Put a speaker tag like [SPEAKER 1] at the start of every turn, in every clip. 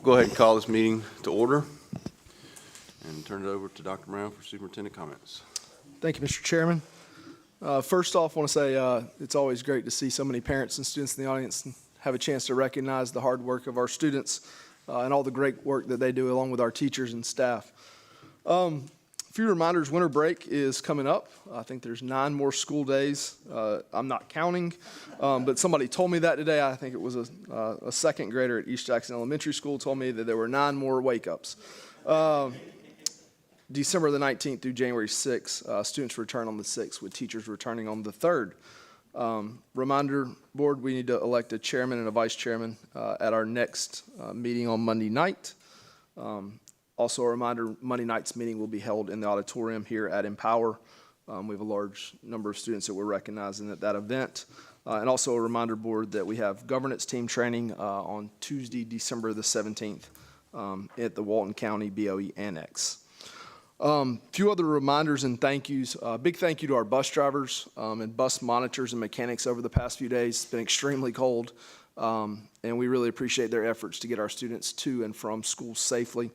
[SPEAKER 1] Go ahead and call this meeting to order and turn it over to Dr. Brown for superintendent comments.
[SPEAKER 2] Thank you, Mr. Chairman. First off, I want to say it's always great to see so many parents and students in the audience and have a chance to recognize the hard work of our students and all the great work that they do along with our teachers and staff. A few reminders, winter break is coming up. I think there's 9 more school days. I'm not counting, but somebody told me that today. I think it was a second grader at East Jackson Elementary School told me that there were 9 more wake-ups. December the 19th through January 6th, students return on the 6th with teachers returning on the 3rd. Reminder, board, we need to elect a chairman and a vice chairman at our next meeting on Monday night. Also a reminder, Monday night's meeting will be held in the auditorium here at Empower. We have a large number of students that we're recognizing at that event. And also a reminder, board, that we have governance team training on Tuesday, December the 17th at the Walton County BOE Annex. Few other reminders and thank yous. Big thank you to our bus drivers and bus monitors and mechanics over the past few days. It's been extremely cold, and we really appreciate their efforts to get our students to and from school safely.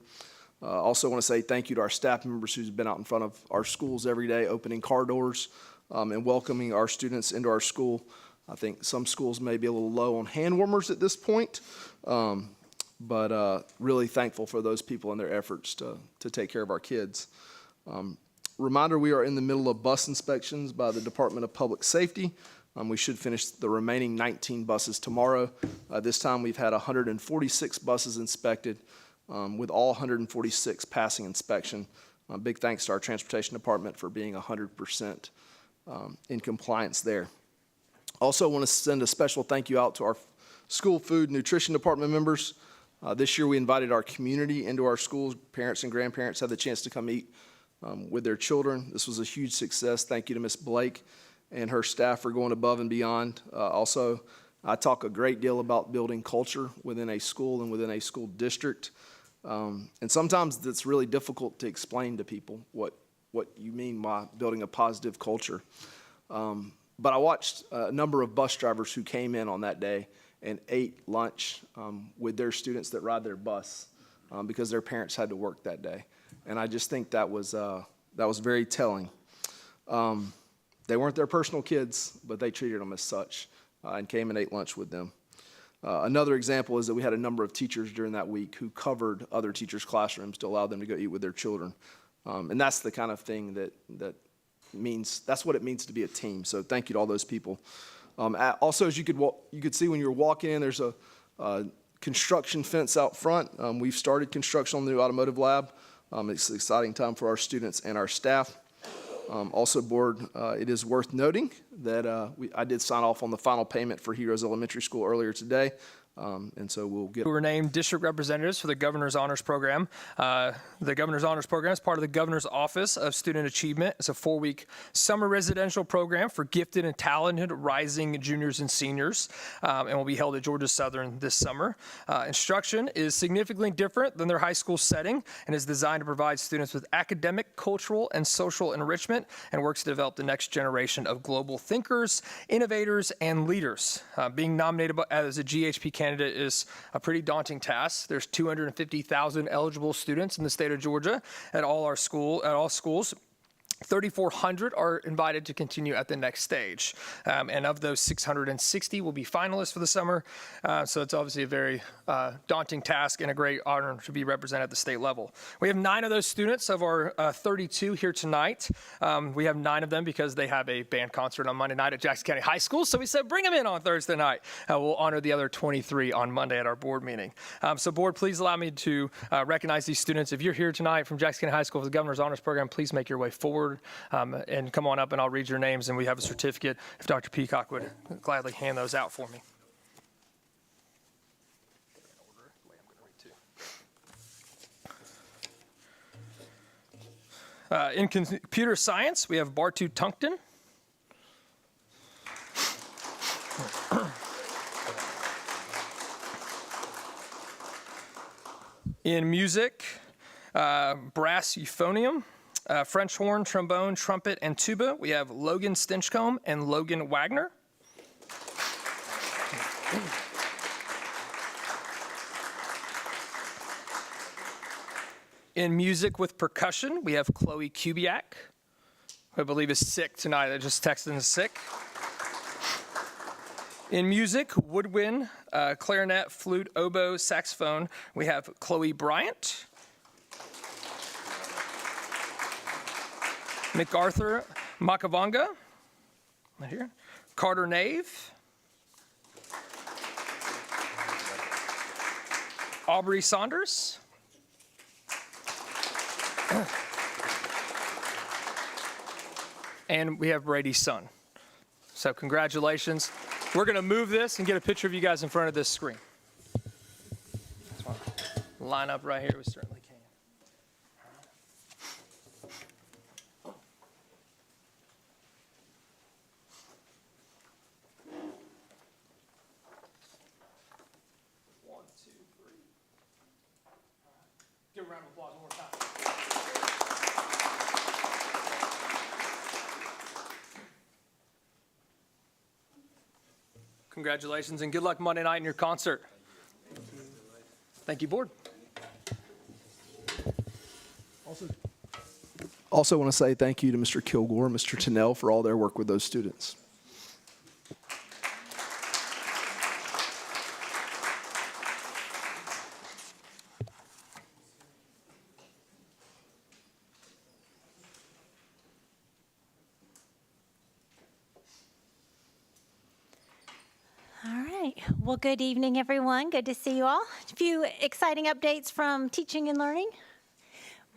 [SPEAKER 2] Also want to say thank you to our staff members who's been out in front of our schools every day, opening car doors and welcoming our students into our school. I think some schools may be a little low on hand warmers at this point, but really thankful for those people and their efforts to take care of our kids. Reminder, we are in the middle of bus inspections by the Department of Public Safety. We should finish the remaining 19 buses tomorrow. This time we've had 146 buses inspected, with all 146 passing inspection. Big thanks to our transportation department for being 100% in compliance there. Also want to send a special thank you out to our school food nutrition department members. This year we invited our community into our schools. Parents and grandparents had the chance to come eat with their children. This was a huge success. Thank you to Ms. Blake and her staff for going above and beyond. Also, I talk a great deal about building culture within a school and within a school district. And sometimes it's really difficult to explain to people what you mean by building a positive culture. But I watched a number of bus drivers who came in on that day and ate lunch with their students that ride their bus because their parents had to work that day. And I just think that was very telling. They weren't their personal kids, but they treated them as such and came and ate lunch with them. Another example is that we had a number of teachers during that week who covered other teachers' classrooms to allow them to go eat with their children. And that's the kind of thing that's what it means to be a team. So thank you to all those people. Also, as you could see when you were walking in, there's a construction fence out front. We've started construction on the new automotive lab. It's an exciting time for our students and our staff. Also, board, it is worth noting that I did sign off on the final payment for Heroes Elementary School earlier today. And so we'll get.
[SPEAKER 3] Who were named district representatives for the Governor's Honors Program. The Governor's Honors Program is part of the Governor's Office of Student Achievement. It's a 4-week summer residential program for gifted and talented rising juniors and seniors, and will be held at Georgia Southern this summer. Instruction is significantly different than their high school setting and is designed to provide students with academic, cultural, and social enrichment, and works to develop the next generation of global thinkers, innovators, and leaders. Being nominated as a GHP candidate is a pretty daunting task. There's 250,000 eligible students in the state of Georgia at all schools. 3,400 are invited to continue at the next stage. And of those, 660 will be finalists for the summer. So it's obviously a very daunting task and a great honor to be represented at the state level. We have 9 of those students of our 32 here tonight. We have 9 of them because they have a band concert on Monday night at Jackson County High School. So we said, bring them in on Thursday night. We'll honor the other 23 on Monday at our board meeting. So board, please allow me to recognize these students. If you're here tonight from Jackson County High School for the Governor's Honors Program, please make your way forward. And come on up and I'll read your names, and we have a certificate if Dr. Peacock would gladly hand those out for me. In computer science, we have Bartu Tunkton. In music, brass euphonium. French horn, trombone, trumpet, and tuba, we have Logan Stinchcomb and Logan Wagner. In music with percussion, we have Chloe Kubiak, who I believe is sick tonight. I just texted in sick. In music, woodwind, clarinet, flute, oboe, saxophone, we have Chloe Bryant. MacArthur Makavanga, right here. Carter Nave. Aubrey Saunders. And we have Brady's son. So congratulations. We're going to move this and get a picture of you guys in front of this screen. Line up right here. We certainly can. One, two, three. Give a round of applause one more time. Congratulations and good luck Monday night in your concert. Thank you, board.
[SPEAKER 2] Also want to say thank you to Mr. Kilgore and Mr. Tennell for all their work with those students.
[SPEAKER 4] All right. Well, good evening, everyone. Good to see you all. A few exciting updates from teaching and learning.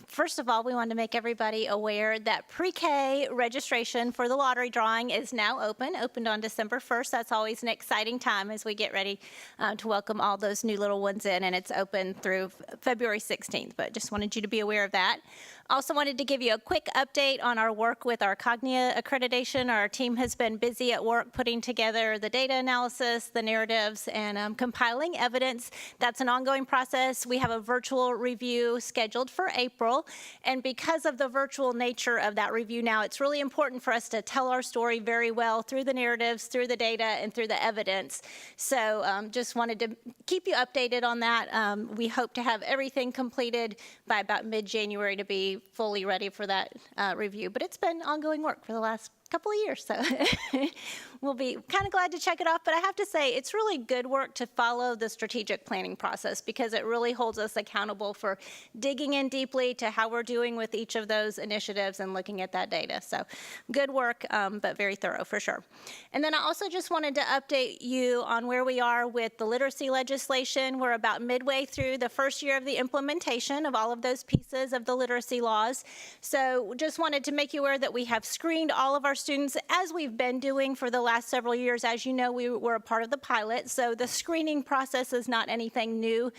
[SPEAKER 4] First of all, we wanted to make everybody aware that pre-K registration for the lottery drawing is now opened on December 1st. That's always an exciting time as we get ready to welcome all those new little ones in, and it's open through February 16th, but just wanted you to be aware of that. Also wanted to give you a quick update on our work with our Cognia accreditation. Our team has been busy at work putting together the data analysis, the narratives, and compiling evidence. That's an ongoing process. We have a virtual review scheduled for April, and because of the virtual nature of that review now, it's really important for us to tell our story very well through the narratives, through the data, and through the evidence. So just wanted to keep you updated on that. We hope to have everything completed by about mid-January to be fully ready for that review, but it's been ongoing work for the last couple of years, so we'll be kind of glad to check it off. But I have to say, it's really good work to follow the strategic planning process because it really holds us accountable for digging in deeply to how we're doing with each of those initiatives and looking at that data. So good work, but very thorough for sure. And then I also just wanted to update you on where we are with the literacy legislation. We're about midway through the first year of the implementation of all of those pieces of the literacy laws. So just wanted to make you aware that we have screened all of our students as we've been doing for the last several years. As you know, we were a part of the pilot, so the screening process is not anything new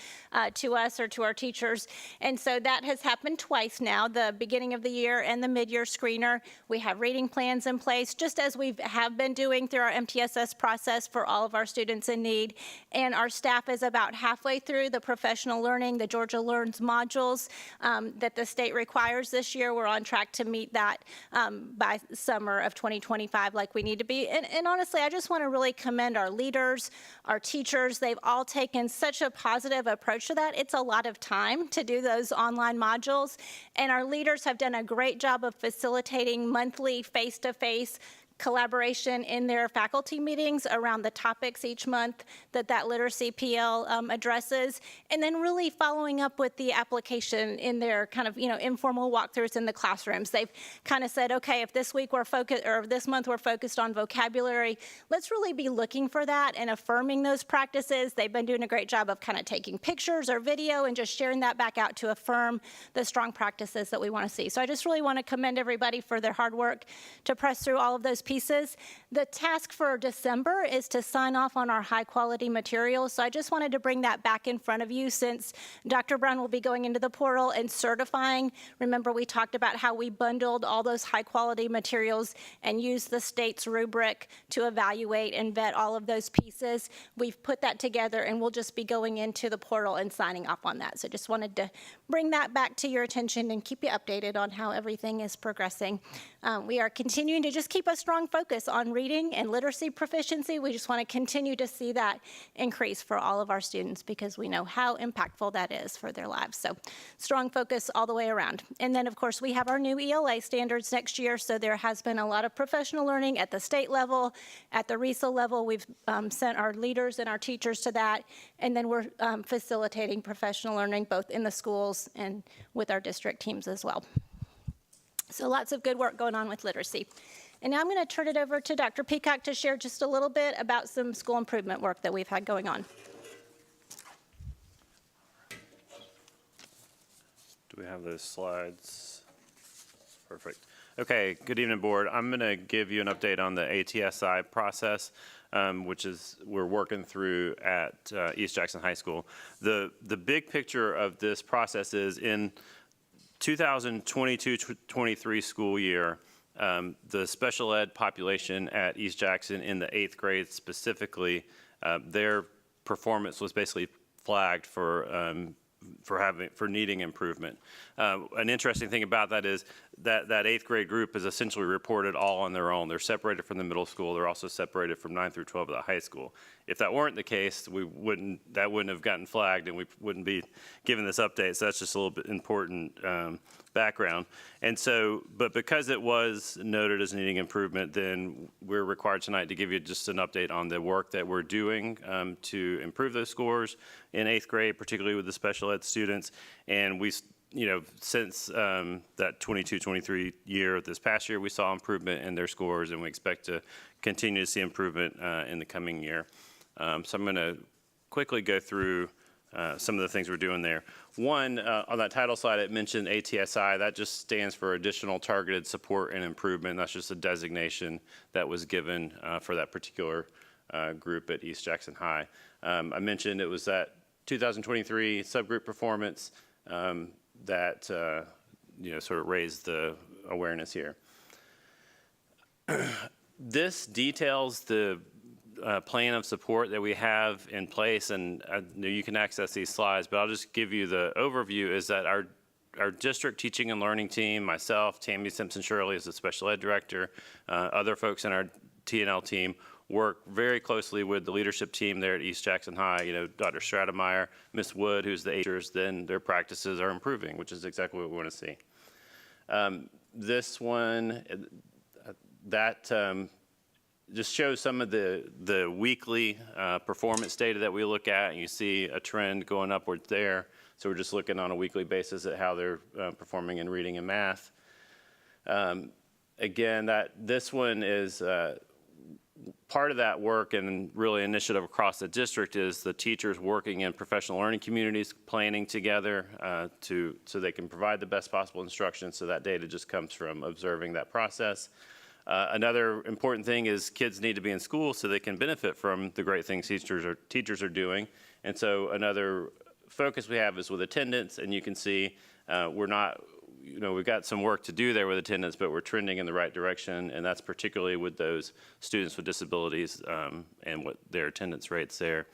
[SPEAKER 4] to us or to our teachers. And so that has happened twice now, the beginning of the year and the mid-year screener. We have reading plans in place, just as we have been doing through our MTSS process for all of our students in need. And our staff is about halfway through the professional learning, the Georgia Learns modules that the state requires this year. We're on track to meet that by summer of 2025 like we need to be. And honestly, I just want to really commend our leaders, our teachers. They've all taken such a positive approach to that. It's a lot of time to do those online modules, and our leaders have done a great job of facilitating monthly face-to-face collaboration in their faculty meetings around the topics each month that literacy PL addresses, and then really following up with the application in their kind of, informal walkthroughs in the classrooms. They've kind of said, okay, if this week we're focused, or this month we're focused on vocabulary, let's really be looking for that and affirming those practices. They've been doing a great job of kind of taking pictures or video and just sharing that back out to affirm the strong practices that we want to see. So I just really want to commend everybody for their hard work to press through all of those pieces. The task for December is to sign off on our high quality materials. So I just wanted to bring that back in front of you since Dr. Brown will be going into the portal and certifying. Remember, we talked about how we bundled all those high quality materials and used the state's rubric to evaluate and vet all of those pieces. We've put that together and we'll just be going into the portal and signing off on that. So just wanted to bring that back to your attention and keep you updated on how everything is progressing. We are continuing to just keep a strong strong focus on reading and literacy proficiency. We just want to continue to see that increase for all of our students because we know how impactful that is for their lives. So strong focus all the way around. And then, of course, we have our new ELA standards next year, so there has been a lot of professional learning at the state level, at the RESA level. We've sent our leaders and our teachers to that, and then we're facilitating professional learning both in the schools and with our district teams as well. So lots of good work going on with literacy. And now I'm going to turn it over to Dr. Peacock to share just a little bit about some school improvement work that we've had going on.
[SPEAKER 5] Do we have those slides? Perfect. Okay, good evening, board. I'm going to give you an update on the ATSI process, which is we're working through at East Jackson High School. The big picture of this process is in 2022-23 school year, the special ed population at East Jackson in the 8th grade specifically, their performance was basically flagged for needing improvement. An interesting thing about that is that 8th grade group is essentially reported all on their own. They're separated from the middle school. They're also separated from 9 through 12 at the high school. If that weren't the case, that wouldn't have gotten flagged and we wouldn't be given this update. So that's just a little bit important background. And so, but because it was noted as needing improvement, then we're required tonight to give you just an update on the work that we're doing to improve those scores in 8th grade, particularly with the special ed students. And we, since that 22-23 year, this past year, we saw improvement in their scores, and we expect to continue to see improvement in the coming year. So I'm going to quickly go through some of the things we're doing there. One, on that title slide, it mentioned ATSI. That just stands for Additional Targeted Support and Improvement. That's just a designation that was given for that particular group at East Jackson High. I mentioned it was that 2023 subgroup performance that sort of raised the awareness here. This details the plan of support that we have in place, and you can access these slides, but I'll just give you the overview is that our district teaching and learning team, myself, Tammy Simpson-Shirley is the special ed director, other folks in our T&L team work very closely with the leadership team there at East Jackson High, Dr. Stratemeyer, Ms. Wood, who's the teachers, then their practices are improving, which is exactly what we want to see. This one, that just shows some of the weekly performance data that we look at, and you see a trend going upward there. So we're just looking on a weekly basis at how they're performing in reading and math. Again, this one is part of that work and really initiative across the district is the teachers working in professional learning communities, planning together so they can provide the best possible instruction. So that data just comes from observing that process. Another important thing is kids need to be in school so they can benefit from the great things teachers are doing. And so another focus we have is with attendance, and you can see we're not, we've got some work to do there with attendance, but we're trending in the right direction, and that's particularly with those students with disabilities and what their attendance rates there.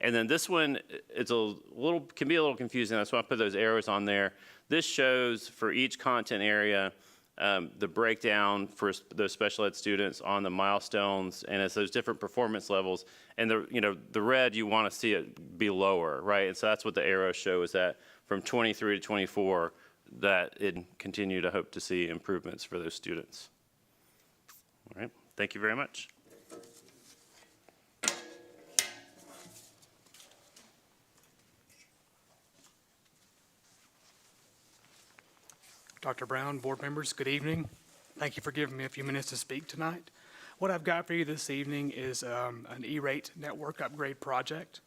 [SPEAKER 5] And then this one, can be a little confusing. That's why I put those arrows on there. This shows for each content area the breakdown for those special ed students on the milestones, and it's those different performance levels. And the red, you want to see it be lower, right? And so that's what the arrows show, is that from 23 to 24, that it continue to hope to see improvements for those students. All right, thank you very much.
[SPEAKER 6] Dr. Brown, board members, good evening. Thank you for giving me a few minutes to speak tonight. What I've got for you this evening is an E-rate network upgrade project.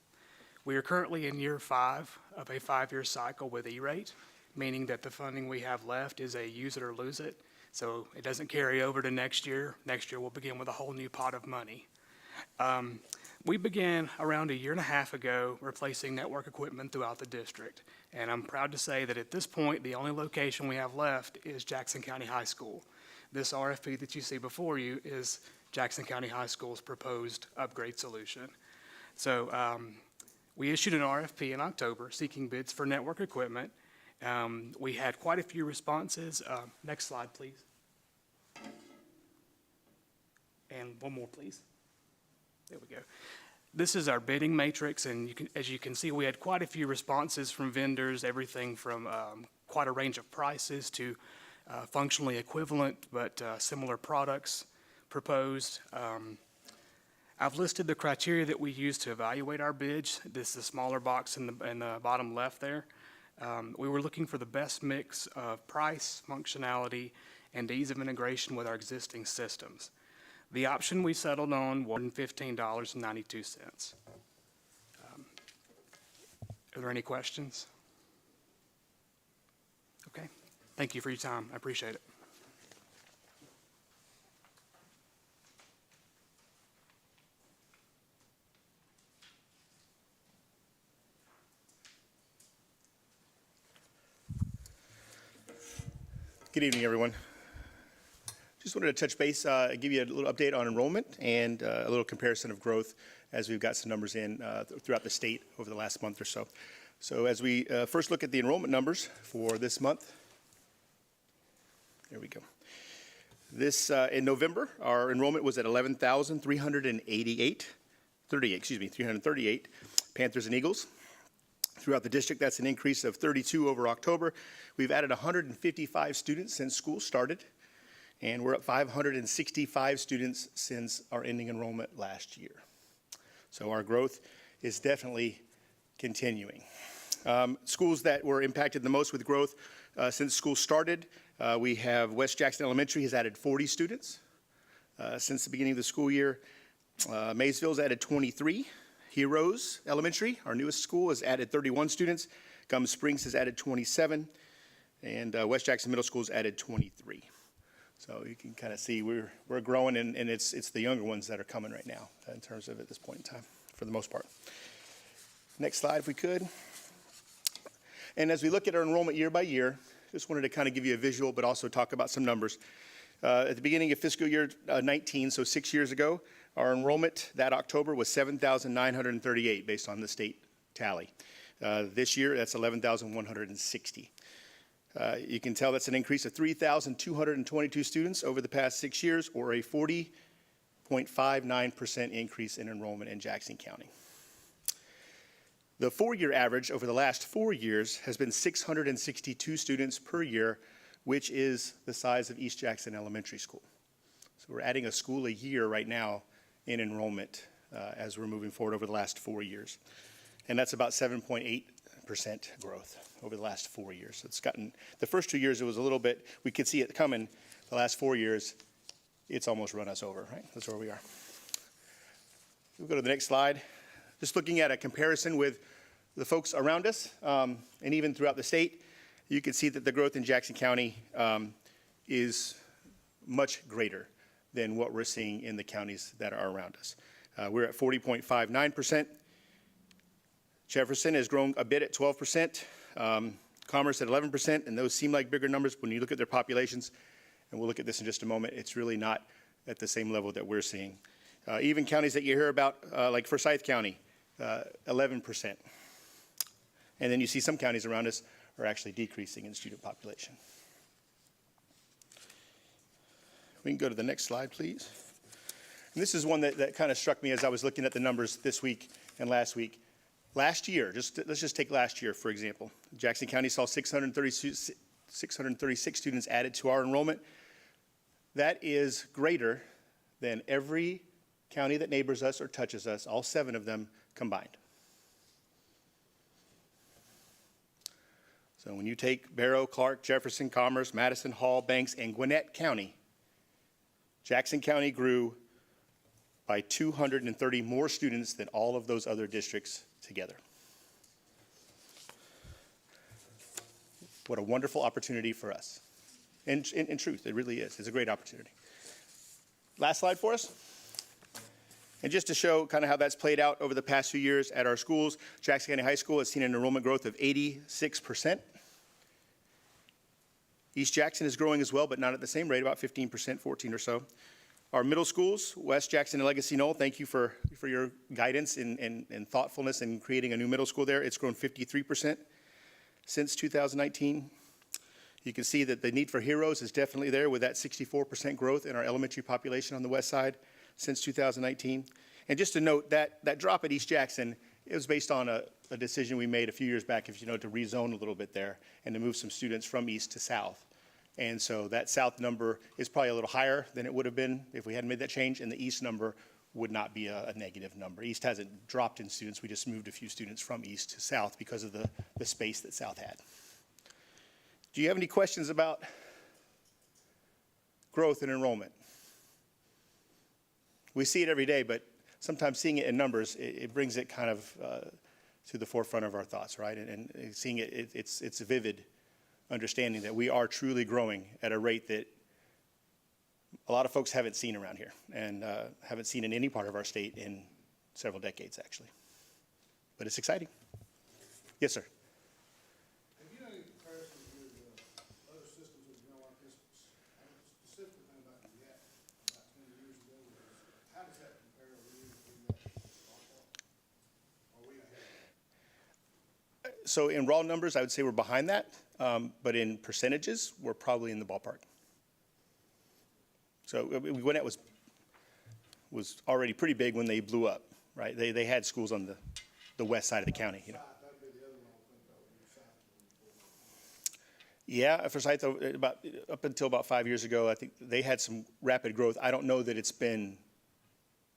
[SPEAKER 6] We are currently in year 5 of a 5-year cycle with E-rate, meaning that the funding we have left is a use it or lose it. So it doesn't carry over to next year. Next year we'll begin with a whole new pot of money. We began around a year and a half ago replacing network equipment throughout the district. And I'm proud to say that at this point, the only location we have left is Jackson County High School. This RFP that you see before you is Jackson County High School's proposed upgrade solution. So we issued an RFP in October seeking bids for network equipment. We had quite a few responses. Next slide, please. And one more, please. There we go. This is our bidding matrix, and as you can see, we had quite a few responses from vendors, everything from quite a range of prices to functionally equivalent but similar products proposed. I've listed the criteria that we use to evaluate our bids. This is the smaller box in the bottom left there. We were looking for the best mix of price, functionality, and ease of integration with our existing systems. The option we settled on was $15.92. Are there any questions? Okay. Thank you for your time. I appreciate it.
[SPEAKER 7] Good evening, everyone. Just wanted to touch base, give you a little update on enrollment and a little comparison of growth as we've got some numbers in throughout the state over the last month or so. So as we first look at the enrollment numbers for this month, there we go. This, in November, our enrollment was at 338 Panthers and Eagles. Throughout the district, that's an increase of 32 over October. We've added 155 students since school started, and we're up 565 students since our ending enrollment last year. So our growth is definitely continuing. Schools that were impacted the most with growth since school started, we have West Jackson Elementary has added 40 students since the beginning of the school year. Maysville's added 23. Heroes Elementary, our newest school, has added 31 students. Gum Springs has added 27. And West Jackson Middle School has added 23. So you can kind of see we're growing, and it's the younger ones that are coming right now in terms of at this point in time, for the most part. Next slide, if we could. And as we look at our enrollment year by year, just wanted to kind of give you a visual, but also talk about some numbers. At the beginning of fiscal year 19, so 6 years ago, our enrollment that October was 7,938 based on the state tally. This year, that's 11,160. You can tell that's an increase of 3,222 students over the past 6 years, or a 40.59% increase in enrollment in Jackson County. The 4-year average over the last 4 years has been 662 students per year, which is the size of East Jackson Elementary School. So we're adding a school a year right now in enrollment as we're moving forward over the last 4 years. And that's about 7.8% growth over the last 4 years. So it's gotten, the first 2 years it was a little bit, we could see it coming. The last 4 years, it's almost run us over, right? That's where we are. We'll go to the next slide. Just looking at a comparison with the folks around us and even throughout the state, you can see that the growth in Jackson County is much greater than what we're seeing in the counties that are around us. We're at 40.59%. Jefferson has grown a bit at 12%. Commerce at 11%, and those seem like bigger numbers when you look at their populations, and we'll look at this in just a moment. It's really not at the same level that we're seeing. Even counties that you hear about, like Forsyth County, 11%. And then you see some counties around us are actually decreasing in student population. We can go to the next slide, please. And this is one that kind of struck me as I was looking at the numbers this week and last week. Last year, let's just take last year, for example. Jackson County saw 636 students added to our enrollment. That is greater than every county that neighbors us or touches us, all 7 of them combined. So when you take Barrow, Clark, Jefferson, Commerce, Madison, Hall, Banks, and Gwinnett County, Jackson County grew by 230 more students than all of those other districts together. What a wonderful opportunity for us. In truth, it really is. It's a great opportunity. Last slide for us. And just to show kind of how that's played out over the past few years at our schools, Jackson County High School has seen an enrollment growth of 86%. East Jackson is growing as well, but not at the same rate, about 15%, 14 or so. Our middle schools, West Jackson and Legacy Knoll, thank you for your guidance and thoughtfulness in creating a new middle school there. It's grown 53% since 2019. You can see that the need for heroes is definitely there with that 64% growth in our elementary population on the west side. since 2019. And just to note, that drop at East Jackson, it was based on a decision we made a few years back, if you know, to rezone a little bit there and to move some students from east to south. And so that south number is probably a little higher than it would have been if we hadn't made that change, and the east number would not be a negative number. East hasn't dropped in students, we just moved a few students from east to south because of the space that south had. Do you have any questions about growth and enrollment? We see it every day, but sometimes seeing it in numbers, it brings it kind of to the forefront of our thoughts, right? And seeing it's a vivid understanding that we are truly growing at a rate that a lot of folks haven't seen around here and haven't seen in any part of our state in several decades, actually. But it's exciting. Yes, sir.
[SPEAKER 8] Have you had any comparison with other systems that have been like this? I don't specifically think about the Yap about 10 years ago. How does that compare with you in that ballpark? Are we ahead?
[SPEAKER 7] So in raw numbers, I would say we're behind that, but in percentages, we're probably in the ballpark. So Gwinnett was already pretty big when they blew up, right? They had schools on the west side of the county, you know.
[SPEAKER 8] That'd be the other one I think that would be
[SPEAKER 7] Yeah, Forsyth, up until about 5 years ago, I think they had some rapid growth. I don't know that it's been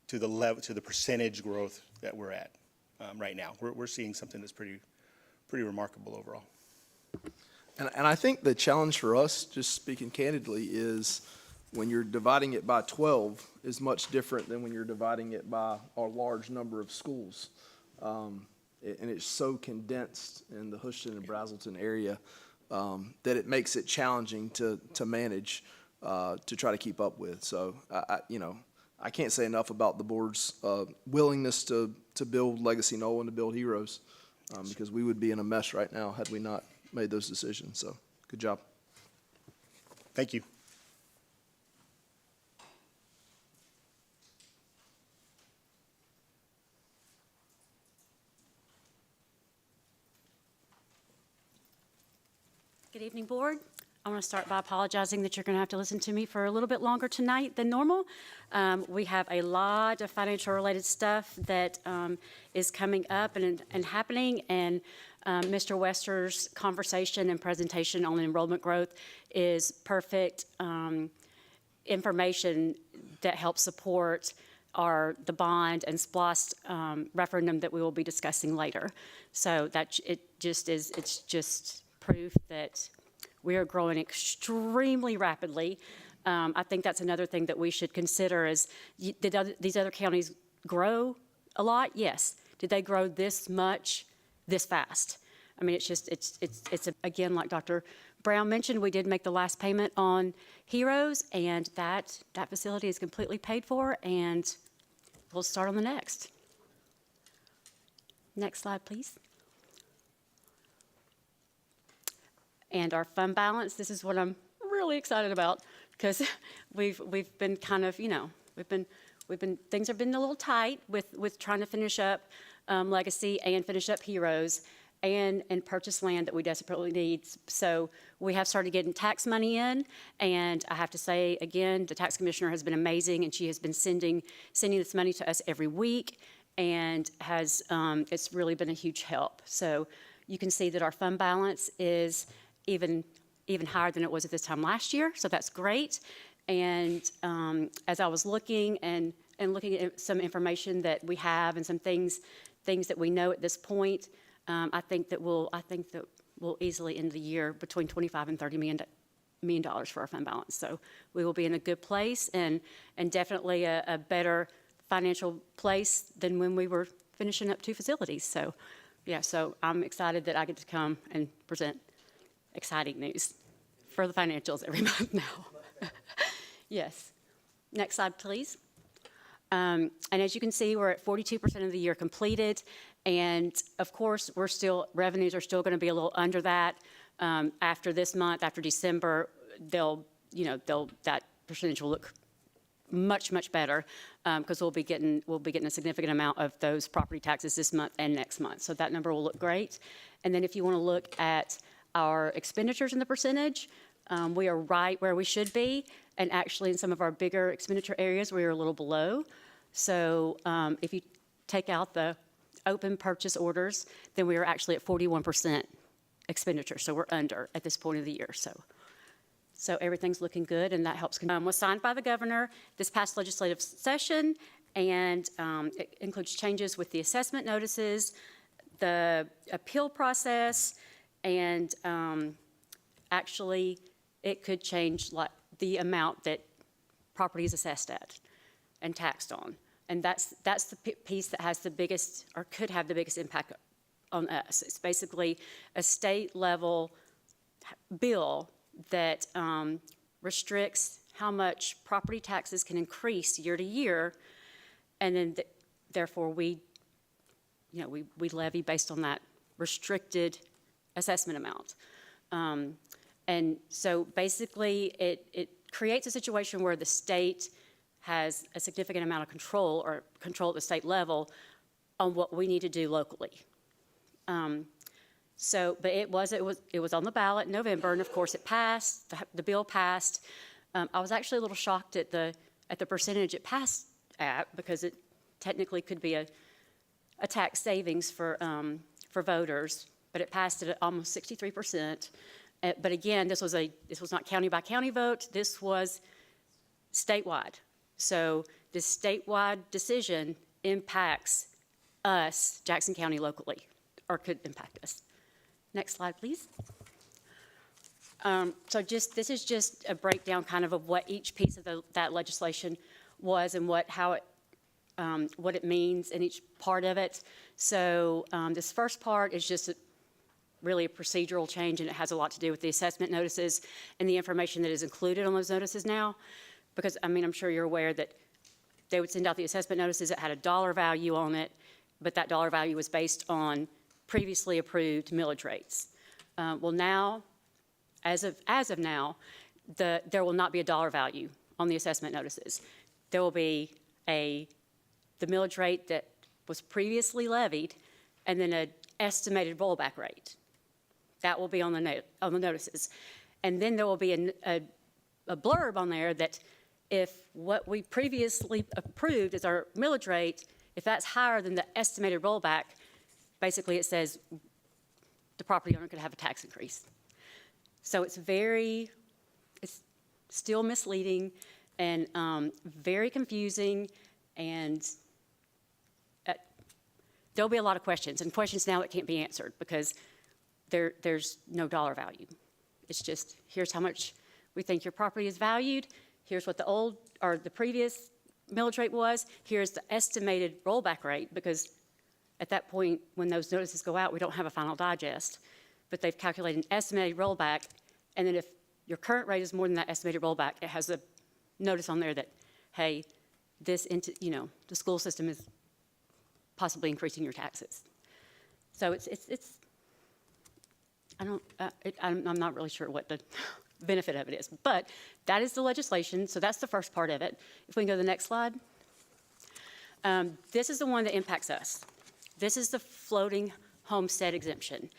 [SPEAKER 7] to the level, to the percentage growth that we're at right now. We're seeing something that's pretty remarkable overall.
[SPEAKER 2] And I think the challenge for us, just speaking candidly, is when you're dividing it by 12 is much different than when you're dividing it by a large number of schools. And it's so condensed in the Houston and Brazelton area that it makes it challenging to manage, to try to keep up with. So, I can't say enough about the board's willingness to build Legacy Knoll and to build Heroes, because we would be in a mess right now had we not made those decisions. So, good job.
[SPEAKER 7] Thank you.
[SPEAKER 9] Good evening, Board. I want to start by apologizing that you're going to have to listen to me for a little bit longer tonight than normal. We have a lot of financial-related stuff that is coming up and happening, and Mr. Wester's conversation and presentation on enrollment growth is perfect information that helps support the bond and SPLOST referendum that we will be discussing later. So it's just proof that we are growing extremely rapidly. I think that's another thing that we should consider is, did these other counties grow a lot? Yes. Did they grow this much, this fast? I mean, again, like Dr. Brown mentioned, we did make the last payment on Heroes, and that facility is completely paid for, and we'll start on the next. Next slide, please. And our fund balance, this is what I'm really excited about, because we've been kind of, things have been a little tight with trying to finish up Legacy and finish up Heroes and purchase land that we desperately need. So we have started getting tax money in, and I have to say again, the tax commissioner has been amazing, and she has been sending this money to us every week, and it's really been a huge help. So you can see that our fund balance is even higher than it was at this time last year, so that's great. And as I was looking and looking at some information that we have and some things that we know at this point, I think that we'll easily end the year between $25 and $30 million for our fund balance. So we will be in a good place and definitely a better financial place than when we were finishing up 2 facilities. So yeah, so I'm excited that I get to come and present exciting news for the financials every month now. Yes. Next slide, please. And as you can see, we're at 42% of the year completed. And of course, revenues are still going to be a little under that. After this month, after December, that percentage will look much, much better because we'll be getting a significant amount of those property taxes this month and next month. So that number will look great. And then if you want to look at our expenditures in the percentage, We are right where we should be, and actually in some of our bigger expenditure areas, we are a little below. So if you take out the open purchase orders, then we are actually at 41% expenditure. So we're under at this point of the year. So everything's looking good, and that helps. Was signed by the governor this past legislative session, and it includes changes with the assessment notices, the appeal process, and actually it could change like the amount that property is assessed at and taxed on. And that's the piece that has the biggest, or could have the biggest impact on us. It's basically a state level bill that restricts how much property taxes can increase year to year, and then therefore we levy based on that restricted assessment amount. And so basically it creates a situation where the state has a significant amount of control at the state level on what we need to do locally. But it was on the ballot in November, and of course it passed. The bill passed. I was actually a little shocked at the percentage it passed at, because it technically could be a tax savings for voters, but it passed it at almost 63%. But again, this was not county by county vote. This was statewide. So this statewide decision impacts us, Jackson County, locally, or could impact us. Next slide, please. So this is just a breakdown kind of what each piece of that legislation was and what it means in each part of it. So this first part is just really a procedural change, and it has a lot to do with the assessment notices and the information that is included on those notices now. Because, I'm sure you're aware that they would send out the assessment notices that had a dollar value on it, but that dollar value was based on previously approved millage rates. Well, now, as of now, there will not be a dollar value on the assessment notices. There will be the millage rate that was previously levied, and then an estimated rollback rate. That will be on the notices. And then there will be a blurb on there that if what we previously approved as our millage rate, if that's higher than the estimated rollback, basically it says the property owner could have a tax increase. So it's still misleading and very confusing, and there'll be a lot of questions, and questions now that can't be answered because there's no dollar value. It's just, here's how much we think your property is valued, here's what the previous millage rate was, here's the estimated rollback rate, because at that point, when those notices go out, we don't have a final digest, but they've calculated an estimated rollback, and then if your current rate is more than that estimated rollback, it has a notice on there that, hey, the school system is possibly increasing your taxes. So I'm not really sure what the benefit of it is, but that is the legislation, so that's the first part of it. If we can go to the next slide. This is the one that impacts us. This is the floating homestead exemption.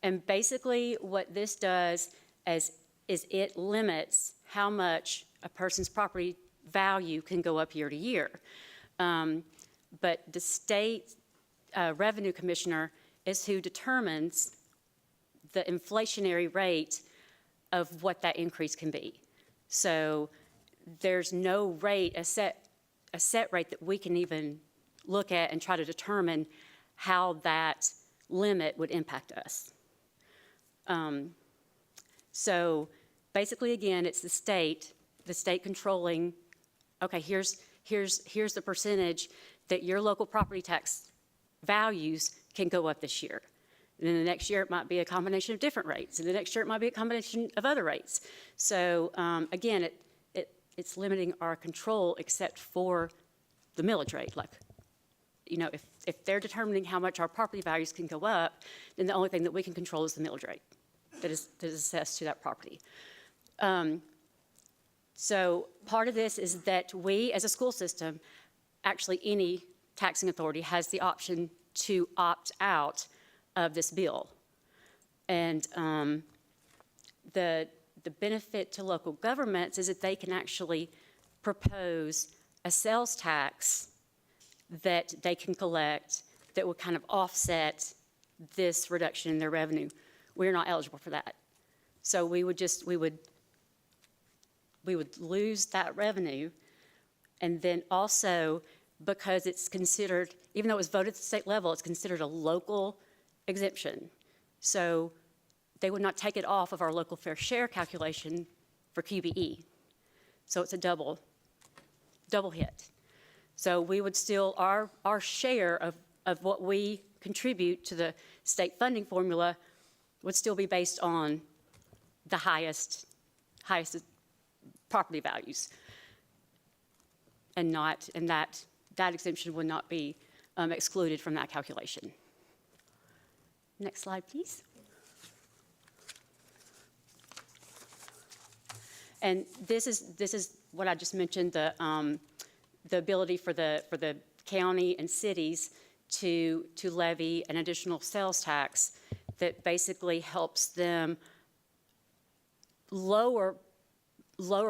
[SPEAKER 9] And basically what this does is it limits how much a person's property value can go up year to year. But the state revenue commissioner is who determines the inflationary rate of what that increase can be. So there's no rate, a set rate that we can even look at and try to determine how that limit would impact us. So basically, again, it's the state controlling, okay, here's the percentage that your local property tax values can go up this year. And then the next year, it might be a combination of different rates. And the next year, it might be a combination of other rates. So again, it's limiting our control except for the millage rate. Like, if they're determining how much our property values can go up, then the only thing that we can control is the millage rate that is assessed to that property. So part of this is that we, as a school system, actually any taxing authority has the option to opt out of this bill. And the the benefit to local governments is that they can actually propose a sales tax that they can collect that will kind of offset this reduction in their revenue. We're not eligible for that. So we would lose that revenue. And then also, because it's considered, even though it was voted at the state level, it's considered a local exemption. So they would not take it off of our local fair share calculation for QBE. So it's a double hit. So we would still, our share of what we contribute to the state funding formula would still be based on the highest property values. And that exemption would not be excluded from that calculation. Next slide, please. And this is what I just mentioned, the ability for the county and cities to levy an additional sales tax that basically helps them lower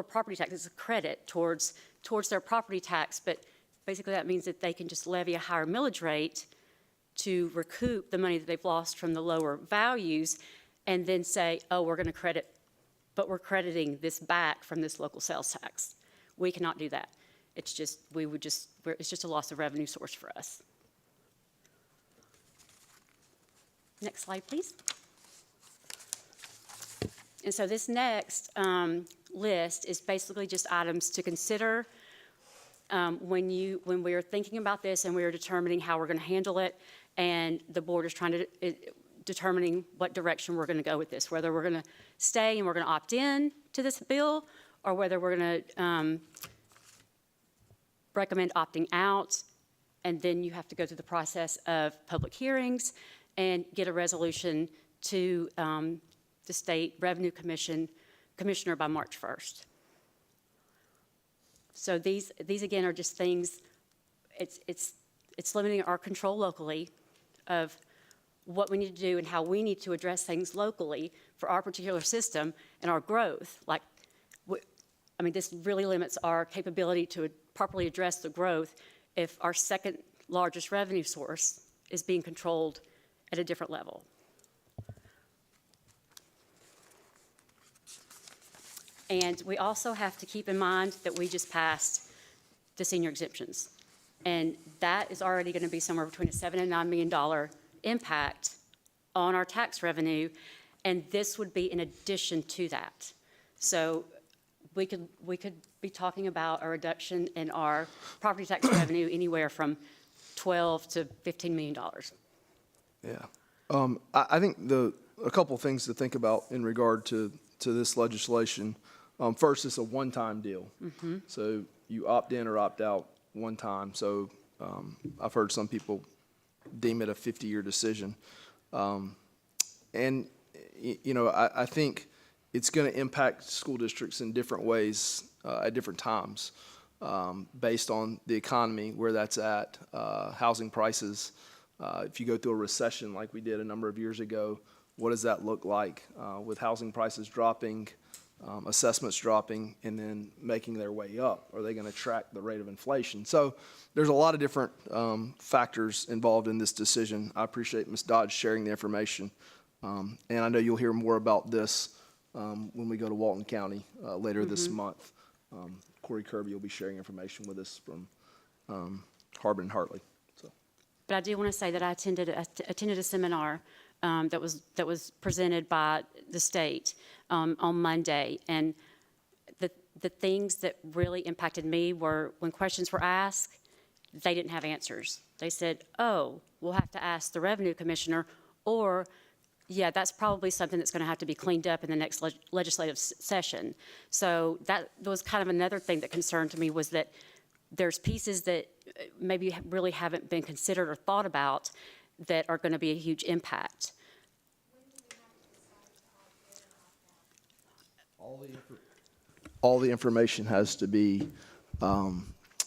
[SPEAKER 9] property taxes, a credit towards their property tax, but basically that means that they can just levy a higher millage rate to recoup the money that they've lost from the lower values, and then say, oh, we're going to credit, but we're crediting this back from this local sales tax. We cannot do that. It's just, it's just a loss of revenue source for us. Next slide, please. And so this next list is basically just items to consider when we are thinking about this and we are determining how we're going to handle it, and the board is trying to determining what direction we're going to go with this, whether we're going to stay and we're going to opt in to this bill, or whether we're going to recommend opting out, and then you have to go through the process of public hearings and get a resolution to the State Revenue Commissioner by March 1st. So these again are just things, it's limiting our control locally of what we need to do and how we need to address things locally for our particular system and our growth. Like, I mean, this really limits our capability to properly address the growth if our second largest revenue source is being controlled at a different level. And we also have to keep in mind that we just passed the senior exemptions. And that is already going to be somewhere between a $7 and $9 million impact on our tax revenue. And this would be in addition to that. So we could be talking about a reduction in our property tax revenue anywhere from $12 to $15 million.
[SPEAKER 2] Yeah. I think a couple things to think about in regard to this legislation. First, it's a one-time deal.
[SPEAKER 9] Mm-hmm.
[SPEAKER 2] So you opt in or opt out one time. So I've heard some people deem it a 50-year decision. And, you know, I think it's going to impact school districts in different ways at different times based on the economy, where that's at, housing prices. If you go through a recession like we did a number of years ago, what does that look like with housing prices dropping, assessments dropping, and then making their way up? Are they going to track the rate of inflation? So there's a lot of different factors involved in this decision. I appreciate Ms. Dodge sharing the information. And I know you'll hear more about this when we go to Walton County later this month. Corey Kirby will be sharing information with us from Harbin and Hartley. So.
[SPEAKER 9] But I do want to say that I attended a seminar that was presented by the state on Monday, and the things that really impacted me were when questions were asked, they didn't have answers. They said, "Oh, we'll have to ask the revenue commissioner," or "Yeah, that's probably something that's going to have to be cleaned up in the next legislative session." So that was kind of another thing that concerned me, was that there's pieces that maybe really haven't been considered or thought about that are going to be a huge impact.
[SPEAKER 2] All the information has to be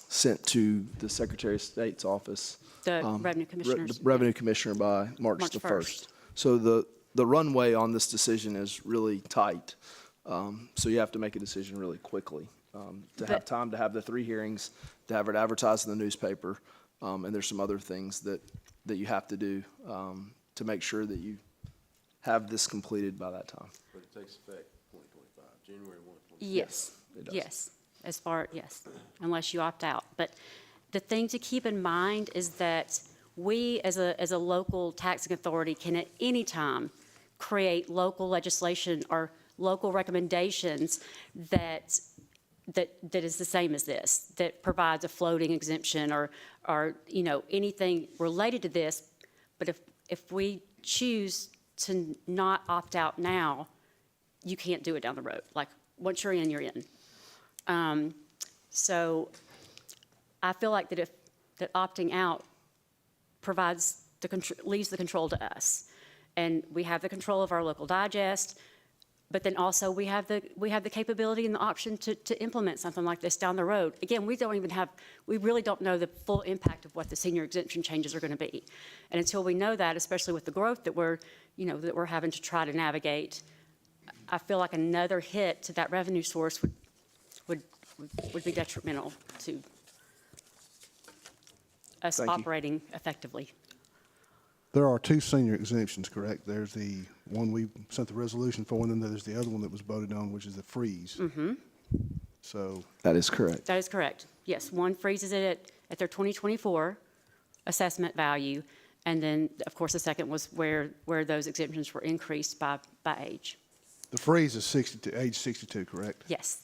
[SPEAKER 2] sent to the Secretary of State's office.
[SPEAKER 9] The Revenue Commissioners.
[SPEAKER 2] The Revenue Commissioner by March the 1st. So the runway on this decision is really tight. So you have to make a decision really quickly, to have
[SPEAKER 9] But-
[SPEAKER 2] time to have the 3 hearings, to have it advertised in the newspaper. And there's some other things that you have to do, to make sure that you have this completed by that time.
[SPEAKER 1] But it takes effect 2025, January 1, 2025.
[SPEAKER 9] Yes,
[SPEAKER 2] it does.
[SPEAKER 9] yes, yes, unless you opt out. But the thing to keep in mind is that we, as a local taxing authority, can at any time create local legislation or local recommendations that is the same as this, that provides a floating exemption or, you know, anything related to this. But if we choose to not opt out now, you can't do it down the road. Like, once you're in, you're in. So I feel like that opting out provides leaves the control to us. And we have the control of our local digest, but then also we have the capability and the option to implement something like this down the road. Again, we really don't know the full impact of what the senior exemption changes are going to be. And until we know that, especially with the growth that we're having to try to navigate, I feel like another hit to that revenue source would be detrimental to us
[SPEAKER 2] Thank you.
[SPEAKER 9] operating effectively.
[SPEAKER 8] There are 2 senior exemptions, correct? There's the one we sent the resolution for, and then there's the other one that was voted on, which is the freeze. Mm-hmm. So,
[SPEAKER 2] That is correct.
[SPEAKER 9] That is correct. Yes, one freezes it at their 2024 assessment value, and then, of course, the second was where those exemptions were increased by age.
[SPEAKER 8] the freeze is age 62, correct?
[SPEAKER 9] Yes.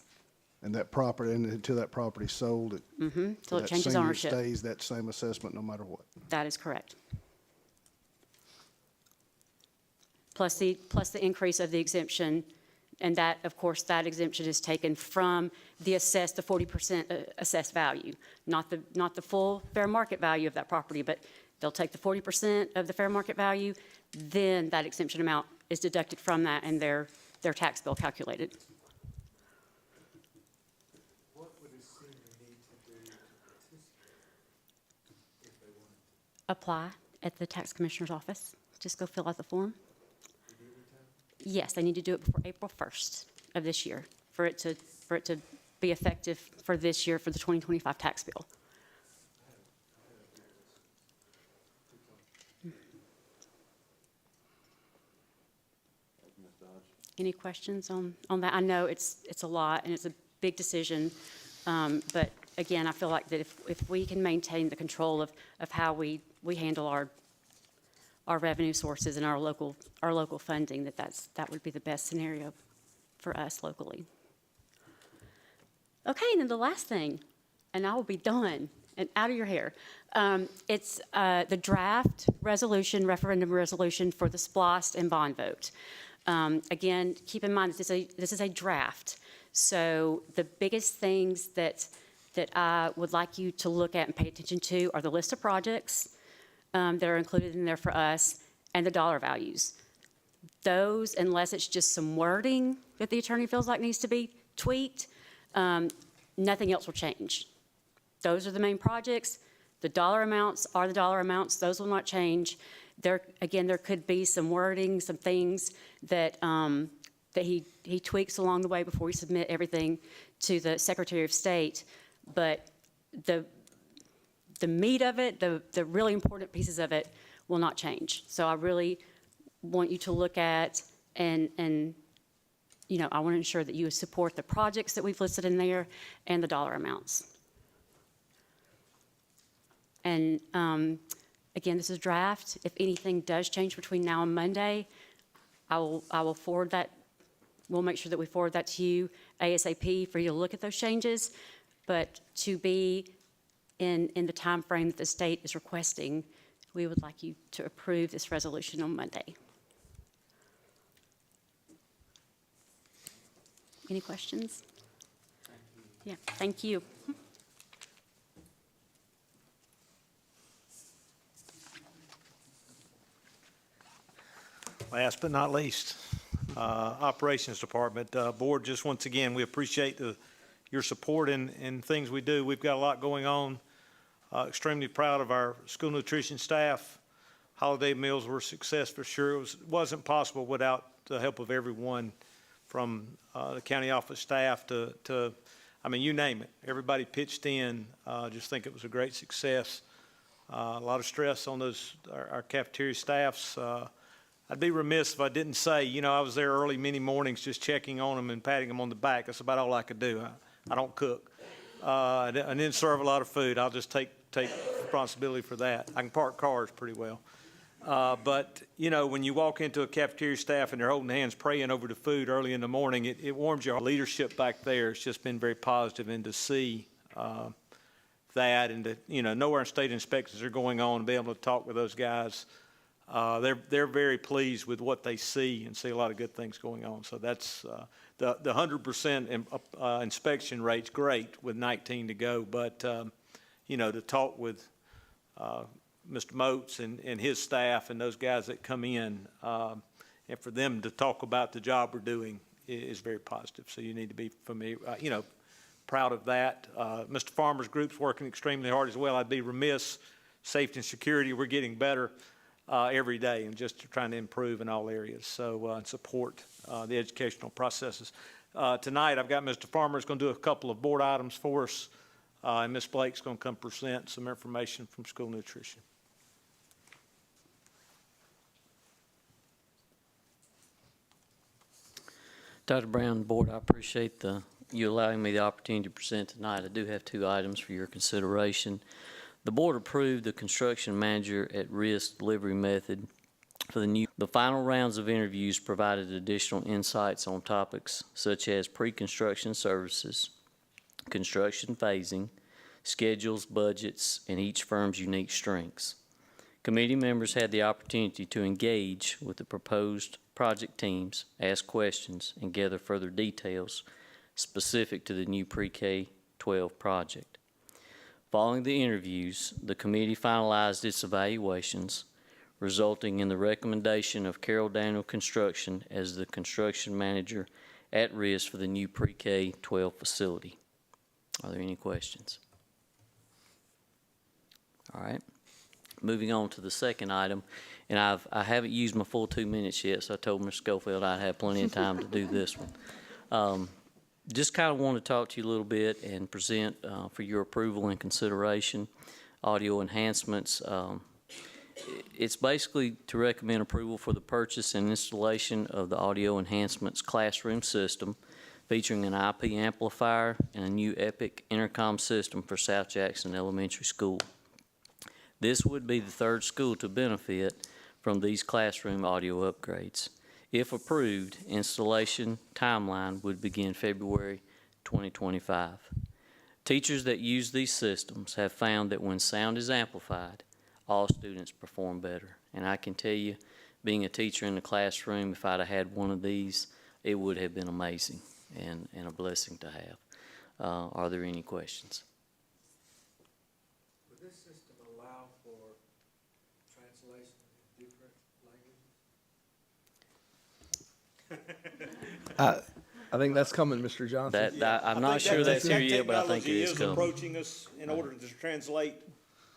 [SPEAKER 8] And that property, and until that property's sold,
[SPEAKER 9] So it
[SPEAKER 8] that
[SPEAKER 9] changes
[SPEAKER 8] senior
[SPEAKER 9] ownership.
[SPEAKER 8] stays that same assessment no matter what.
[SPEAKER 9] That is correct. Plus the increase of the exemption, and that, of course, that exemption is taken from the 40% assessed value, not the full fair market value of that property, but they'll take the 40% of the fair market value, then that exemption amount is deducted from that and their tax bill calculated.
[SPEAKER 10] What would a senior need to do to participate if they wanted to?
[SPEAKER 9] Apply at the tax commissioner's office. Just go fill out the form. Yes, they need to do it before April 1st of this year for it to be effective for this year for the 2025 tax bill. Any questions on that? I know it's a lot and it's a big decision, but again, I feel like that if we can maintain the control of how we handle our revenue sources and our local funding, that would be the best scenario for us locally. Okay, and then the last thing, and I will be done and out of your hair. It's the draft referendum resolution for the SPLOST and bond vote. Again, keep in mind that this is a draft. So the biggest things that I would like you to look at and pay attention to are the list of projects that are included in there for us, and the dollar values. Those, unless it's just some wording that the attorney feels like needs to be tweaked, nothing else will change. Those are the main projects. The dollar amounts are the dollar amounts. Those will not change. There could be some wording, some things that he tweaks along the way before we submit everything to the Secretary of State. But the meat of it, the really important pieces of it will not change. So I really want you to look at and I want to ensure that you support the projects that we've listed in there and the dollar amounts. And again, this is draft. If anything does change between now and Monday, I will forward that. We'll make sure that we forward that to you ASAP for you to look at those changes. But to be in the time frame that the state is requesting, we would like you to approve this resolution on Monday. Any questions? Yeah, thank you.
[SPEAKER 11] Last but not least, Operations Department. Board, just once again, we appreciate your support in things we do. We've got a lot going on. Extremely proud of our school nutrition staff. Holiday meals were a success for sure. It wasn't possible without the help of everyone from the county office staff to, I mean, you name it. Everybody pitched in. Just think it was a great success. A lot of stress on our cafeteria staffs. I'd be remiss if I didn't say, I was there early many mornings just checking on them and patting them on the back. That's about all I could do. I don't cook. I didn't serve a lot of food. I'll just take responsibility for that. I can park cars pretty well. But, when you walk into a cafeteria staff and they're holding hands praying over the food early in the morning, it warms your leadership back there. It's just been very positive, and to see that and to, know our state inspections are going on and be able to talk with those guys, they're very pleased with what they see and see a lot of good things going on. So that's the 100% inspection rate's great with 19 to go, but to talk with Mr. Moats and his staff and those guys that come in, and for them to talk about the job we're doing is very positive. So you need to be familiar, proud of that. Mr. Farmer's group's working extremely hard as well. I'd be remiss. Safety and security, we're getting better every day and just trying to improve in all areas. So and support the educational processes. Tonight, I've got Mr. Farmer's going to do a couple of board items for us, and Ms. Blake's going to come present some information from school nutrition.
[SPEAKER 12] Dr. Brown, Board, I appreciate you allowing me the opportunity to present tonight. I do have 2 items for your consideration. The Board approved the construction manager at risk delivery method for the final rounds of interviews provided additional insights on topics such as pre-construction services, construction phasing, schedules, budgets, and each firm's unique strengths. Committee members had the opportunity to engage with the proposed project teams, ask questions, and gather further details specific to the new pre-K-12 project. Following the interviews, the committee finalized its evaluations, resulting in the recommendation of Carroll Daniel Construction as the construction manager at risk for the new pre-K-12 facility. Are there any questions? All right. Moving on to the second item, and I haven't used my full 2 minutes yet, so I told Mr. Schofield I'd have plenty of time to do this one. Just kind of want to talk to you a little bit and present for your approval and consideration audio enhancements. It's basically to recommend approval for the purchase and installation of the audio enhancements classroom system featuring an IP amplifier and a new Epic intercom system for South Jackson Elementary School. This would be the 3rd school to benefit from these classroom audio upgrades. If approved, installation timeline would begin February 2025. Teachers that use these systems have found that when sound is amplified, all students perform better. And I can tell you, being a teacher in the classroom, if I'd have had one of these, it would have been amazing and a blessing to have. Are there any questions?
[SPEAKER 10] Would this system allow for translation in different languages?
[SPEAKER 2] I think that's coming, Mr. Johnson.
[SPEAKER 12] I'm not sure that's here yet, but I think it is coming.
[SPEAKER 11] Approaching us in order to translate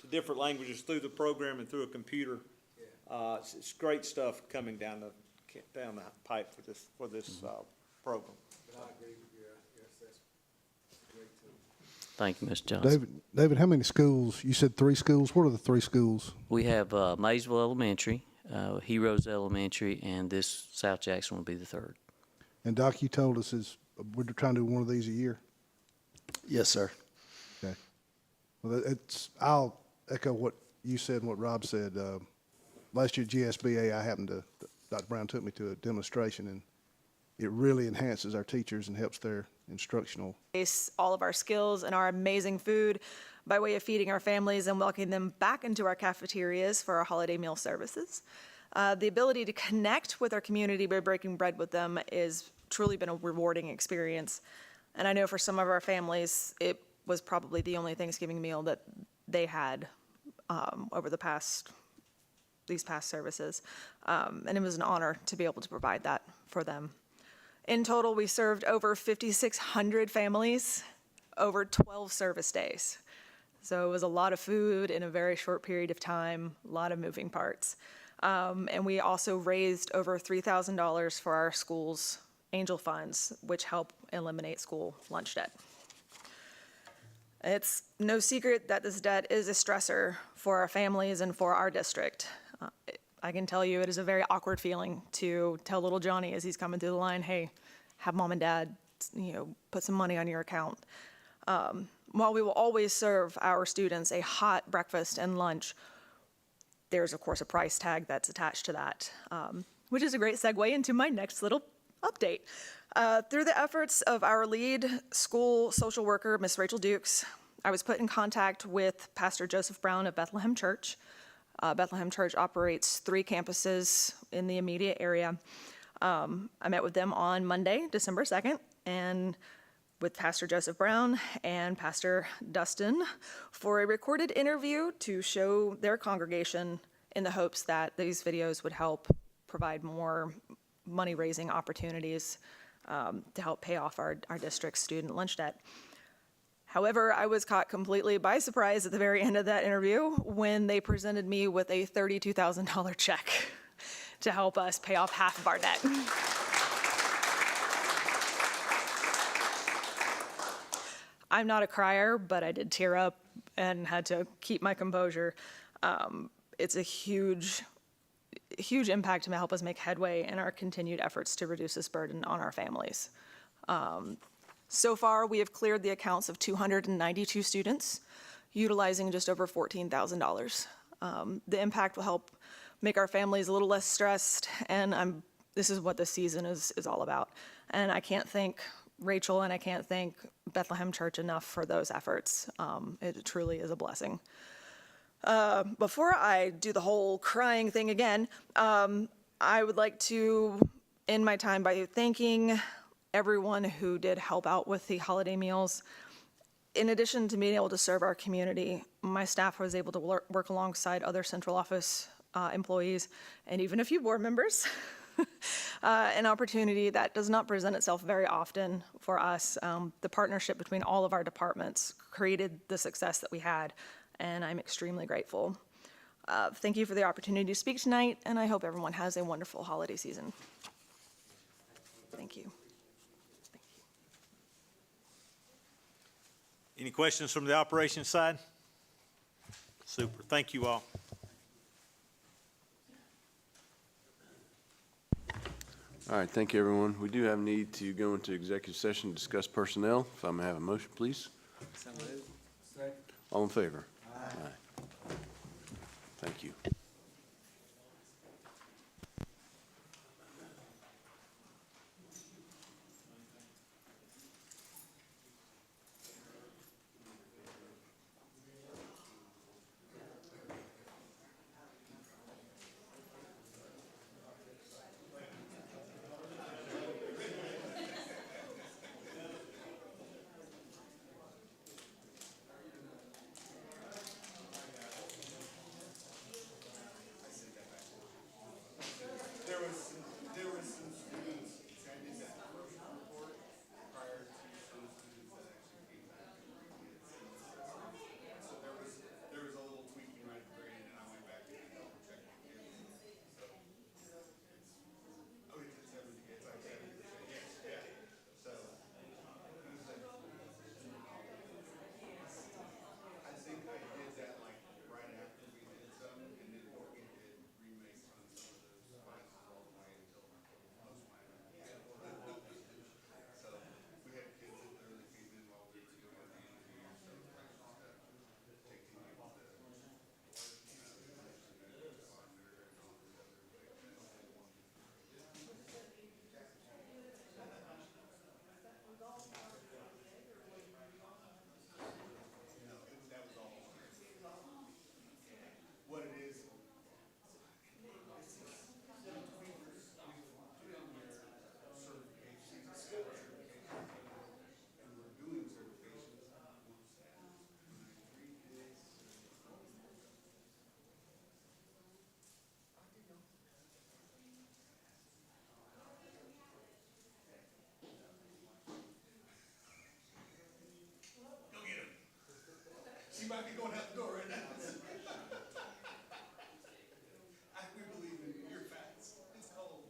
[SPEAKER 11] to different languages through the program and through a computer. It's great stuff coming down the pipe for this program.
[SPEAKER 10] But I agree with you. Yes, that's great too.
[SPEAKER 12] Thank you, Mr. Johnson.
[SPEAKER 8] David, how many schools? You said 3 schools. What are the 3 schools?
[SPEAKER 12] We have Maysville Elementary, Heroes Elementary, and this South Jackson will be the 3rd.
[SPEAKER 8] And Doc, you told us we're trying to do one of these a year.
[SPEAKER 2] Yes, sir.
[SPEAKER 8] Okay. Well, I'll echo what you said and what Rob said. Last year at GSBA, Dr. Brown took me to a demonstration, and it really enhances our teachers and helps their instructional.
[SPEAKER 13] All of our skills and our amazing food by way of feeding our families and welcoming them back into our cafeterias for our holiday meal services. The ability to connect with our community by breaking bread with them is truly been a rewarding experience. And I know for some of our families, it was probably the only Thanksgiving meal that they had over these past services. And it was an honor to be able to provide that for them. In total, we served over 5,600 families over 12 service days. So it was a lot of food in a very short period of time, a lot of moving parts. And we also raised over $3,000 for our schools angel funds, which help eliminate school lunch debt. It's no secret that this debt is a stressor for our families and for our district. I can tell you it is a very awkward feeling to tell little Johnny as he's coming through the line, hey, have mom and dad, put some money on your account. While we will always serve our students a hot breakfast and lunch, there's of course a price tag that's attached to that, which is a great segue into my next little update. Through the efforts of our lead school social worker, Miss Rachel Dukes, I was put in contact with Pastor Joseph Brown of Bethlehem Church. Bethlehem Church operates 3 campuses in the immediate area. I met with them on Monday, December 2nd, and with Pastor Joseph Brown and Pastor Dustin for a recorded interview to show their congregation in the hopes that these videos would help provide more money-raising opportunities to help pay off our district's student lunch debt. However, I was caught completely by surprise at the very end of that interview when they presented me with a $32,000 check to help us pay off half of our debt. I'm not a crier, but I did tear up and had to keep my composure. It's a huge impact to help us make headway in our continued efforts to reduce this burden on our families. So far, we have cleared the accounts of 292 students, utilizing just over $14,000. The impact will help make our families a little less stressed, and this is what this season is all about. And I can't thank Rachel and I can't thank Bethlehem Church enough for those efforts. It truly is a blessing. Before I do the whole crying thing again, I would like to end my time by thanking everyone who did help out with the holiday meals. In addition to being able to serve our community, my staff was able to work alongside other central office employees and even a few board members. An opportunity that does not present itself very often for us. The partnership between all of our departments created the success that we had, and I'm extremely grateful. Thank you for the opportunity to speak tonight, and I hope everyone has a wonderful holiday season. Thank you.
[SPEAKER 11] Any questions from the operations side? Super. Thank you all.
[SPEAKER 1] All right, thank you, everyone. We do have need to go into executive session to discuss personnel. If I may have a motion, please. All in favor? Aye. Thank you.
[SPEAKER 8] She might be going out the door right now. We believe in your facts. It's cold.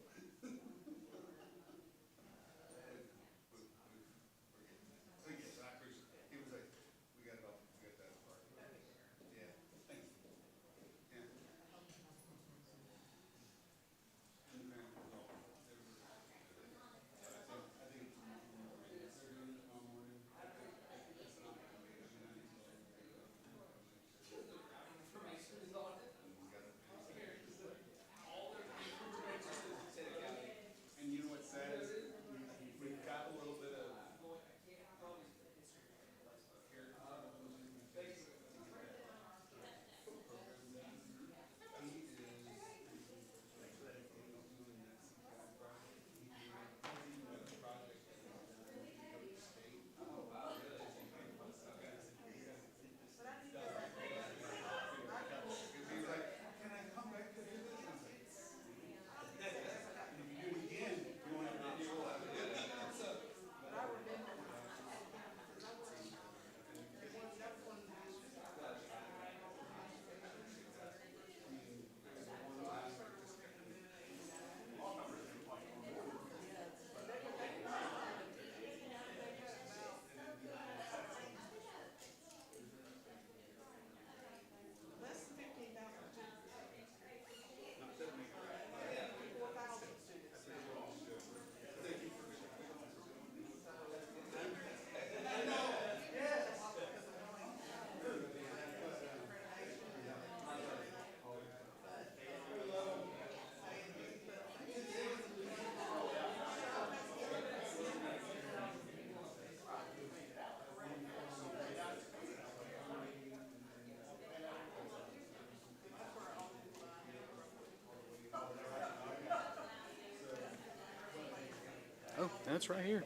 [SPEAKER 6] That's right here.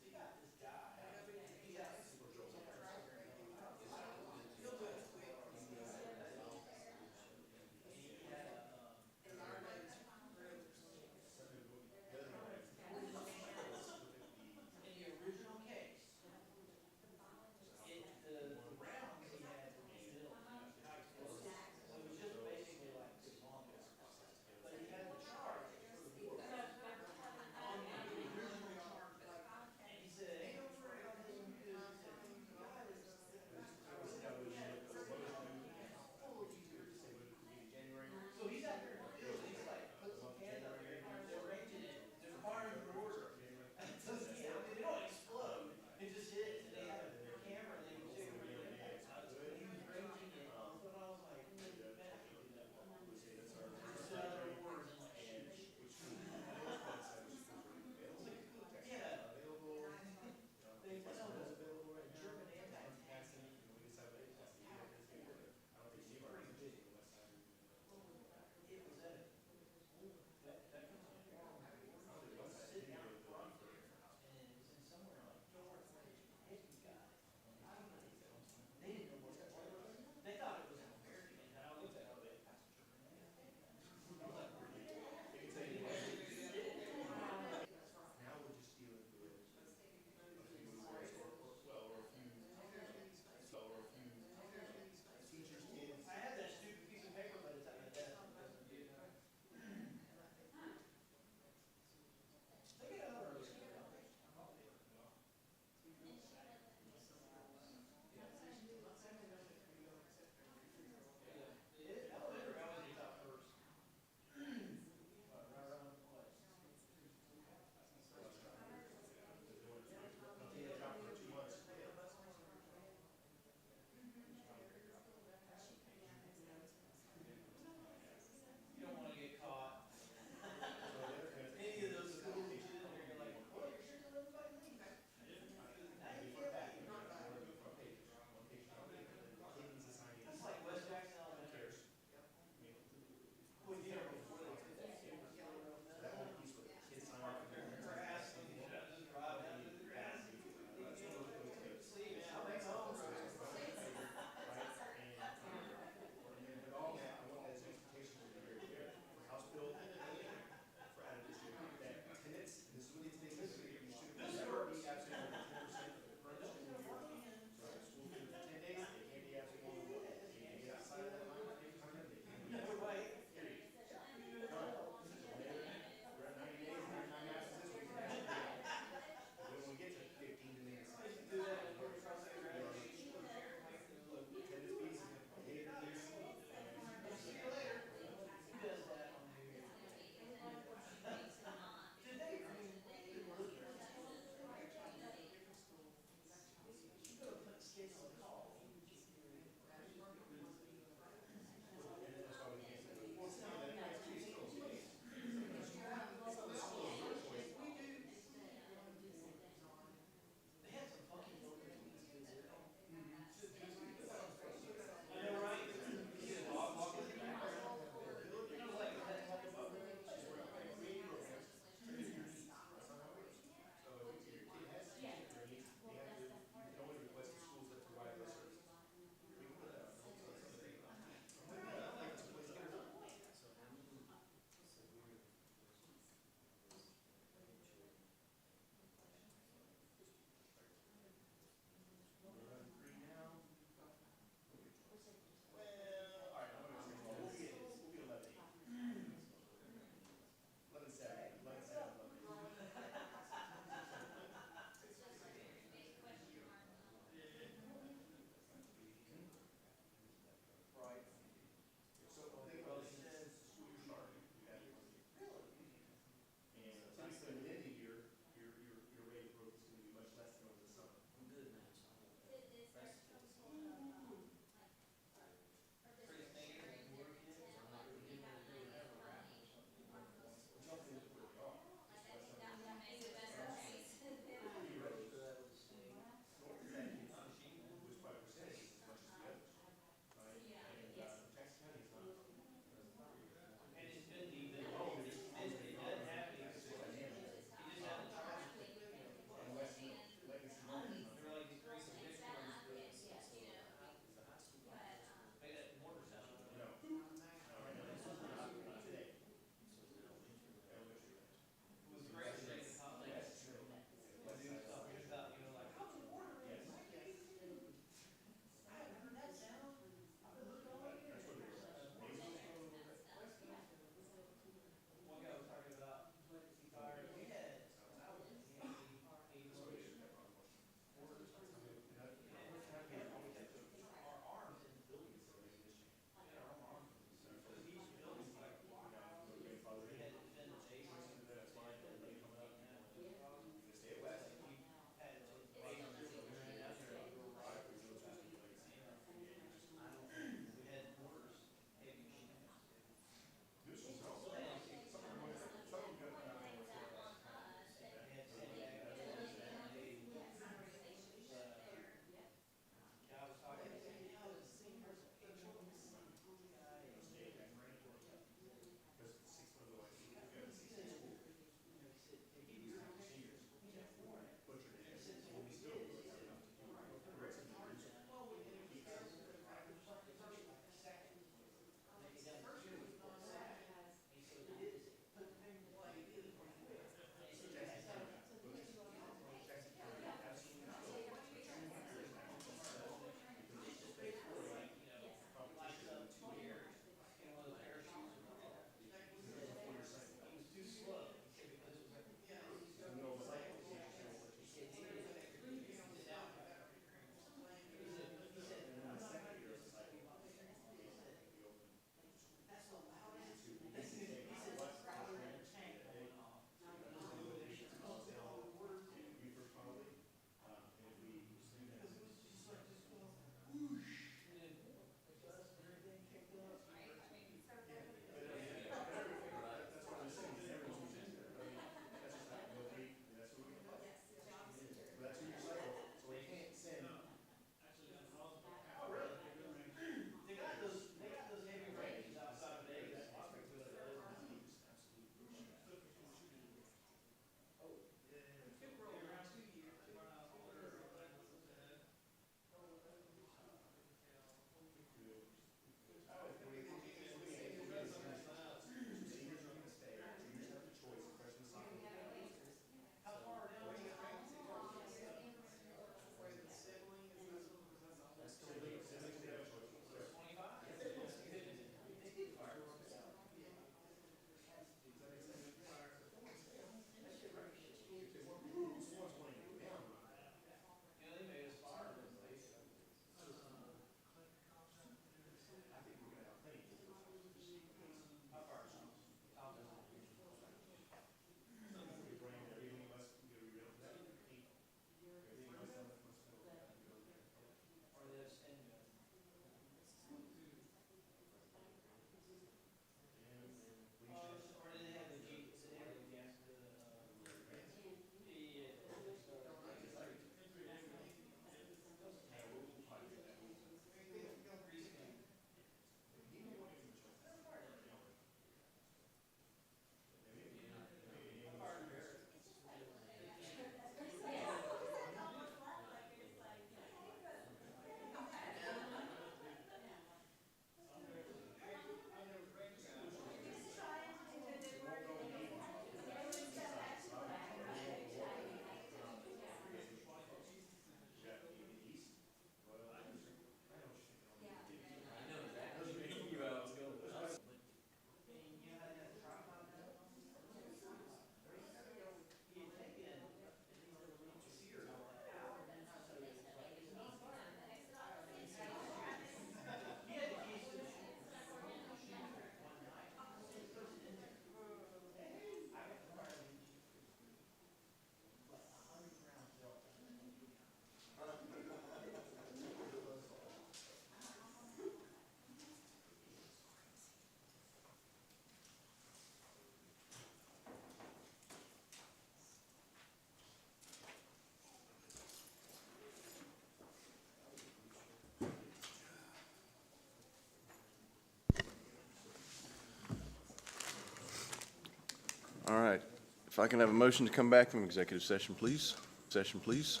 [SPEAKER 1] If I can have a motion to come back from executive session, please. Session, please.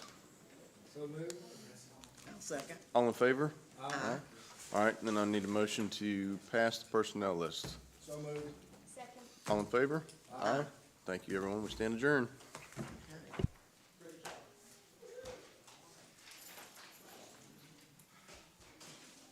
[SPEAKER 10] So moved. Second.
[SPEAKER 1] All in favor? Aye. All right, then I need a motion to pass the personnel list.
[SPEAKER 10] So moved.
[SPEAKER 1] All in favor? Aye. Thank you, everyone. We stand adjourned.